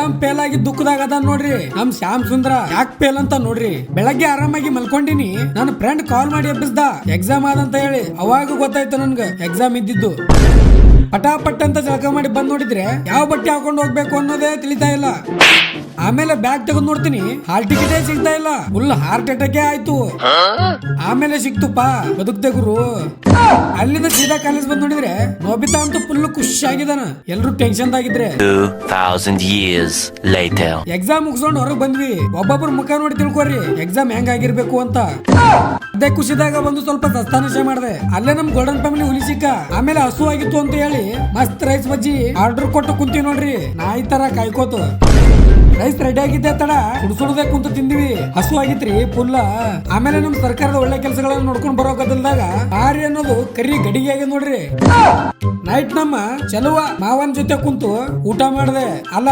Exam fail ಆಗಿ ದುಃಖದಾಗ ಅದ ನೋಡ್ರಿ ನಮ್ ಶ್ಯಾಮ್ ಸುಂದ್ರ ಯಾಕೆ ಫೇಲ್ ಅಂತ ನೋಡ್ರಿ. ಬೆಳಗ್ಗೆ ಆರಾಮಾಗಿ ಮಲ್ಕೊಂಡಿನಿ, ನನ್ನ ಫ್ರೆಂಡ್ ಕಾಲ್ ಮಾಡಿ ಎಬ್ಬಿಸ್ದ ಎಕ್ಸಾಮ್ ಆದಂತ ಹೇಳಿ. ಅವಾಗ ಗೊತ್ತಾಯ್ತು ನನ್ಗ ಎಕ್ಸಾಮ್ ಇದ್ದಿದ್ದು. ಪಟಾಪಟ್ ಅಂತ ಜಳಕ ಮಾಡಿ ಬಂದ್ ನೋಡಿದ್ರೆ ಯಾವ ಬಟ್ಟೆ ಹಾಕೊಂಡು ಹೋಗ್ಬೇಕು ಅನ್ನೋದೇ ತಿಳಿತಾ ಇಲ್ಲ. ಆಮೇಲೆ ಬ್ಯಾಗ್ ತೆಗೆದು ನೋಡ್ತೀನಿ, ಹಾಲ್ ಟಿಕೆಟೇ ಸಿಗ್ತಾ ಇಲ್ಲ. ಫುಲ್ ಹಾರ್ಟ್ ಅಟ್ಯಾಕ್ ಆಯ್ತು. ಆಮೇಲೆ ಸಿಕ್ತುಪ್ಪ, ಬದುಕ್ತೆ ಗುರು. ಅಲ್ಲಿಂದ ಸೀದಾ ಕಾಲೇಜ್ ಬಂದ್ ನೋಡಿದ್ರೆ ನೋಬಿತಾ ಅಂತೂ ಫುಲ್ ಖುಷಿ ಆಗಿದಾನ. ಎಲ್ರು ಟೆನ್ಷನ್ ಆಗಿದ್ರೆ 2000 years later ಎಕ್ಸಾಮ್ ಮುಗಿಸ್ಕೊಂಡು ಹೊರಗೆ ಬಂದ್ವಿ. ಒಬ್ಬೊಬ್ರು ಮುಖ ನೋಡಿ ತಿಳ್ಕೊರಿ ಎಕ್ಸಾಮ್ ಹೆಂಗ್ ಆಗಿರ್ಬೇಕು ಅಂತ. ಅದೇ ಖುಷಿದಾಗ ಬಂದು ಸ್ವಲ್ಪ ದಸ್ತಾನಶೆ ಮಾಡಿದೆ. ಅಲ್ಲೇ ನಮ್ ಗೋಲ್ಡನ್ ಫ್ಯಾಮಿಲಿ ಹುಲಿ ಸಿಕ್ಕ. ಆಮೇಲೆ ಹಸು ಆಗಿತ್ತು ಅಂತ ಹೇಳಿ ಮಸ್ತ್ ರೈಸ್ ಬಜ್ಜಿ ಆರ್ಡರ್ ಕೊಟ್ಟು ಕುಂತೀವಿ ನೋಡ್ರಿ, ನಾಯಿ ತರ ಕಾಯ್ಕೋತು. ರೈಸ್ ರೆಡಿ ಆಗಿದ್ದೆ ತಡ ಸುಡ್ಸುಡದೆ ಕುಂತು ತಿಂದಿವಿ. ಹಸು ಆಗಿತ್ರಿ ಫುಲ್ಲ. ಆಮೇಲೆ ನಮ್ ಸರ್ಕಾರದ ಒಳ್ಳೆ ಕೆಲಸಗಳನ್ನ ನೋಡ್ಕೊಂಡ್ ಬರೋ ಗದಲ್ದಾಗ ಆರಿ ಅನ್ನೋದು ಕರಿ ಗಡಿಗೆ ಆಗಿ ನೋಡ್ರಿ. ನೈಟ್ ನಮ್ಮ ಚಲುವ ಮಾವನ್ ಜೊತೆ ಕುಂತು ಊಟ ಮಾಡಿದೆ. ಅಲ್ಲ